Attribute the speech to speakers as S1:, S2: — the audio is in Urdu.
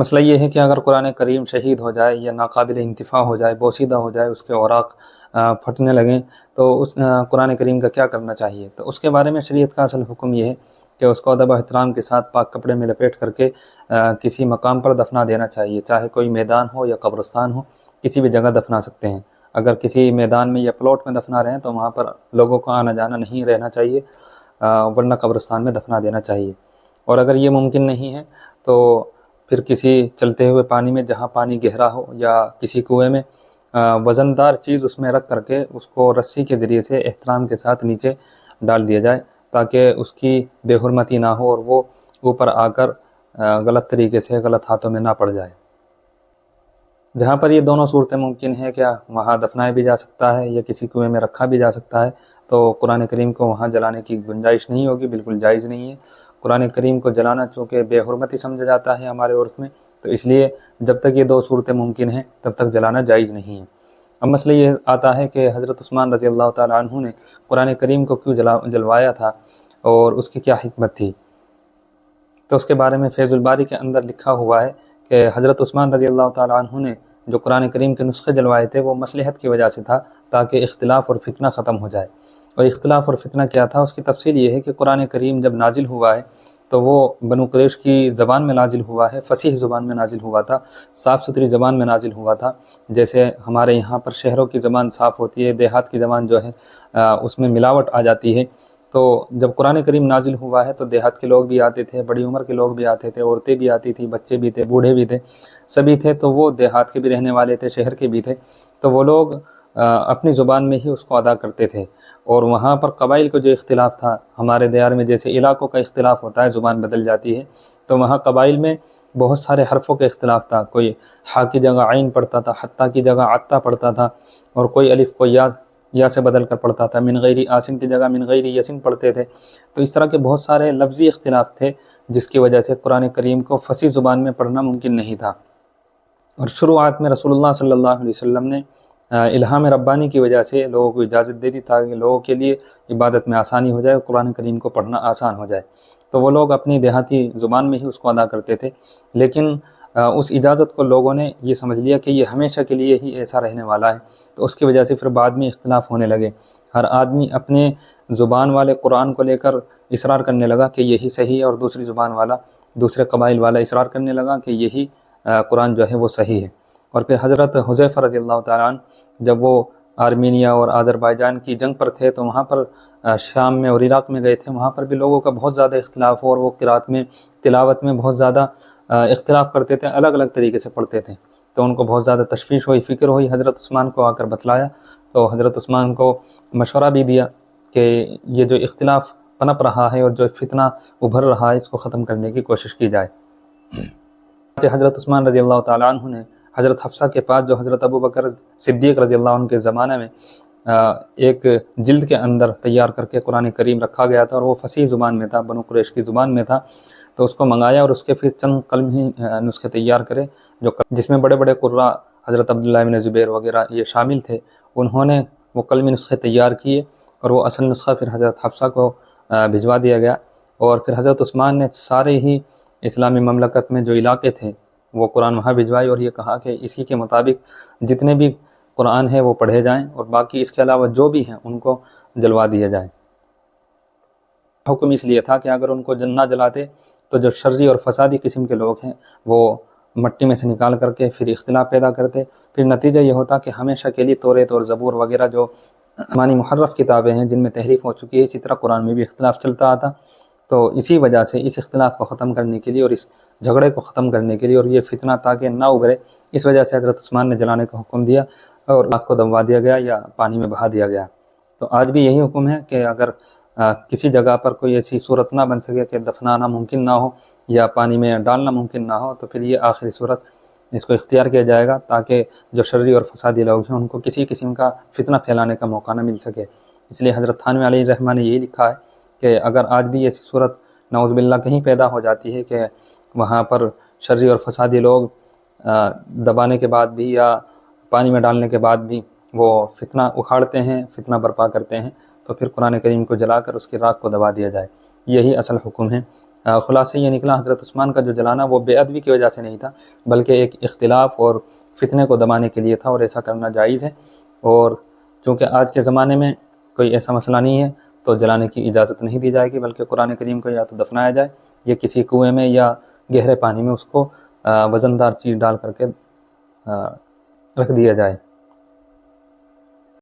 S1: مسئلہ یہ ہے کہ اگر قرآن کریم شہید ہو جائے یا ناقابل انتفاع ہو جائے، بوسیدہ ہو جائے، اس کے اوراق پھٹنے لگیں، تو اس قرآن کریم کا کیا کرنا چاہیے؟ تو اس کے بارے میں شریعت کا اصل حکم یہ ہے کہ اس کو ادب و احترام کے ساتھ پاک کپڑے میں لپیٹ کر کے کسی مقام پر دفنا دینا چاہیے، چاہے کوئی میدان ہو یا قبرستان ہو، کسی بھی جگہ دفنا سکتے ہیں۔ اگر کسی میدان میں یا پلاٹ میں دفنا رہے ہیں تو وہاں پر لوگوں کو آنا جانا نہیں رہنا چاہیے، ورنہ قبرستان میں دفنا دینا چاہیے۔ اور اگر یہ ممکن نہیں ہے تو پھر کسی چلتے ہوئے پانی میں، جہاں پانی گہرا ہو، یا کسی کنویں میں وزندار چیز اس میں رکھ کر کے اس کو رسی کے ذریعے سے احترام کے ساتھ نیچے ڈال دیا جائے، تاکہ اس کی بے حرمتی نہ ہو اور وہ اوپر آ کر غلط طریقے سے غلط ہاتھوں میں نہ پڑ جائے۔ جہاں پر یہ دونوں صورتیں ممکن ہیں، کیا وہاں دفنایا بھی جا سکتا ہے یا کسی کنویں میں رکھا بھی جا سکتا ہے، تو قرآن کریم کو وہاں جلانے کی گنجائش نہیں ہوگی، بالکل جائز نہیں ہے۔ قرآن کریم کو جلانا چونکہ بے حرمتی سمجھا جاتا ہے ہمارے عرف میں، تو اس لیے جب تک یہ دو صورتیں ممکن ہیں تب تک جلانا جائز نہیں ہے۔ اب مسئلہ یہ آتا ہے کہ حضرت عثمان رضی اللہ تعالیٰ عنہ نے قرآن کریم کو کیوں جلوایا تھا اور اس کی کیا حکمت تھی؟ تو اس کے بارے میں فیض الباری کے اندر لکھا ہوا ہے کہ حضرت عثمان رضی اللہ تعالیٰ عنہ نے جو قرآن کریم کے نسخے جلوائے تھے وہ مصلحت کی وجہ سے تھا، تاکہ اختلاف اور فتنہ ختم ہو جائے۔ اور اختلاف اور فتنہ کیا تھا؟ اس کی تفصیل یہ ہے کہ قرآن کریم جب نازل ہوا ہے تو وہ بنو قریش کی زبان میں نازل ہوا ہے، فصیح زبان میں نازل ہوا تھا، صاف ستھری زبان میں نازل ہوا تھا۔ جیسے ہمارے یہاں پر شہروں کی زبان صاف ہوتی ہے، دیہات کی زبان جو ہے اس میں ملاوٹ آ جاتی ہے۔ تو جب قرآن کریم نازل ہوا ہے تو دیہات کے لوگ بھی آتے تھے، بڑی عمر کے لوگ بھی آتے تھے، عورتیں بھی آتی تھیں، بچے بھی تھے، بوڑھے بھی تھے، سبھی تھے۔ تو وہ دیہات کے بھی رہنے والے تھے، شہر کے بھی تھے، تو وہ لوگ اپنی زبان میں ہی اس کو ادا کرتے تھے۔ اور وہاں پر قبائل کو جو اختلاف تھا، ہمارے دیار میں جیسے علاقوں کا اختلاف ہوتا ہے، زبان بدل جاتی ہے، تو وہاں قبائل میں بہت سارے حرفوں کا اختلاف تھا۔ کوئی ہا کی جگہ عین پڑھتا تھا، حتیٰ کی جگہ عطا پڑھتا تھا، اور کوئی الف کو یا سے بدل کر پڑھتا تھا، من غیر آسن کی جگہ من غیر یسن پڑھتے تھے۔ تو اس طرح کے بہت سارے لفظی اختلاف تھے، جس کی وجہ سے قرآن کریم کو فصیح زبان میں پڑھنا ممکن نہیں تھا۔ اور شروعات میں رسول اللہ صلی اللہ علیہ وسلم نے الہام ربانی کی وجہ سے لوگوں کو اجازت دے دی تاکہ لوگوں کے لیے عبادت میں آسانی ہو جائے اور قرآن کریم کو پڑھنا آسان ہو جائے۔ تو وہ لوگ اپنی دیہاتی زبان میں ہی اس کو ادا کرتے تھے، لیکن اس اجازت کو لوگوں نے یہ سمجھ لیا کہ یہ ہمیشہ کے لیے ہی ایسا رہنے والا ہے، تو اس کی وجہ سے پھر بعد میں اختلاف ہونے لگے۔ ہر آدمی اپنے زبان والے قرآن کو لے کر اصرار کرنے لگا کہ یہی صحیح ہے، اور دوسری زبان والا، دوسرے قبائل والا اصرار کرنے لگا کہ یہی قرآن جو ہے وہ صحیح ہے۔ اور پھر حضرت حذیفہ رضی اللہ تعالیٰ عنہ جب وہ آرمینیا اور آذربائیجان کی جنگ پر تھے تو وہاں پر شام میں اور عراق میں گئے تھے، وہاں پر بھی لوگوں کا بہت زیادہ اختلاف ہو، اور وہ قرات میں، تلاوت میں بہت زیادہ اختلاف کرتے تھے، الگ الگ طریقے سے پڑھتے تھے۔ تو ان کو بہت زیادہ تشویش ہوئی، فکر ہوئی، حضرت عثمان کو آ کر بتلایا، تو حضرت عثمان کو مشورہ بھی دیا کہ یہ جو اختلاف پنپ رہا ہے اور جو فتنہ ابھر رہا ہے، اس کو ختم کرنے کی کوشش کی جائے۔ حضرت عثمان رضی اللہ تعالیٰ عنہ نے حضرت حفصہ کے پاس، جو حضرت ابو بکر صدیق رضی اللہ عنہ کے زمانے میں ایک جلد کے اندر تیار کر کے قرآن کریم رکھا گیا تھا، اور وہ فصیح زبان میں تھا، بنو قریش کی زبان میں تھا، تو اس کو منگایا اور اس کے پھر چند قلمی نسخے تیار کرے، جس میں بڑے بڑے قراء حضرت عبداللہ بن زبیر وغیرہ یہ شامل تھے۔ انہوں نے وہ قلمی نسخے تیار کیے، اور وہ اصل نسخہ پھر حضرت حفصہ کو بھجوا دیا گیا۔ اور پھر حضرت عثمان نے سارے ہی اسلامی مملکت میں جو علاقے تھے وہ قرآن وہاں بھجوائی، اور یہ کہا کہ اسی کے مطابق جتنے بھی قرآن ہیں وہ پڑھے جائیں، اور باقی اس کے علاوہ جو بھی ہیں ان کو جلوا دیا جائے۔ حکم اس لیے تھا کہ اگر ان کو نہ جلاتے تو جو شرری اور فسادی قسم کے لوگ ہیں وہ مٹی میں سے نکال کر کے پھر اختلاف پیدا کرتے، پھر نتیجہ یہ ہوتا کہ ہمیشہ کے لیے توریت اور زبور وغیرہ جو آسمانی محرف کتابیں ہیں جن میں تحریف ہو چکی ہے، اسی طرح قرآن میں بھی اختلاف چلتا آتا۔ تو اسی وجہ سے اس اختلاف کو ختم کرنے کے لیے اور اس جھگڑے کو ختم کرنے کے لیے اور یہ فتنہ تاکہ نہ ابھرے، اس وجہ سے حضرت عثمان نے جلانے کا حکم دیا اور آگ کو دبوا دیا گیا یا پانی میں بہا دیا گیا۔ تو آج بھی یہی حکم ہے کہ اگر کسی جگہ پر کوئی ایسی صورت نہ بن سکے کہ دفنانا ممکن نہ ہو یا پانی میں ڈالنا ممکن نہ ہو، تو پھر یہ آخری صورت اس کو اختیار کیا جائے گا، تاکہ جو شرری اور فسادی لوگ ہیں ان کو کسی قسم کا فتنہ پھیلانے کا موقع نہ مل سکے۔ اس لیے حضرت تھانوی علیہ الرحمہ نے یہی لکھا ہے کہ اگر آج بھی ایسی صورت نعوذ باللہ کہیں پیدا ہو جاتی ہے کہ وہاں پر شرری اور فسادی لوگ دبانے کے بعد بھی یا پانی میں ڈالنے کے بعد بھی وہ فتنہ اکھاڑتے ہیں، فتنہ برپا کرتے ہیں، تو پھر قرآن کریم کو جلا کر اس کی راکھ کو دبا دیا جائے۔ یہی اصل حکم ہے۔ خلاصہ یہ نکلا حضرت عثمان کا جو جلانا وہ بے ادبی کی وجہ سے نہیں تھا، بلکہ ایک اختلاف اور فتنے کو دبانے کے لیے تھا، اور ایسا کرنا جائز ہے۔ اور چونکہ آج کے زمانے میں کوئی ایسا مسئلہ نہیں ہے تو جلانے کی اجازت نہیں دی جائے گی، بلکہ قرآن کریم کو یا تو دفنایا جائے یا کسی کنویں میں یا گہرے پانی میں اس کو وزن دار چیز ڈال کر کے رکھ دیا جائے۔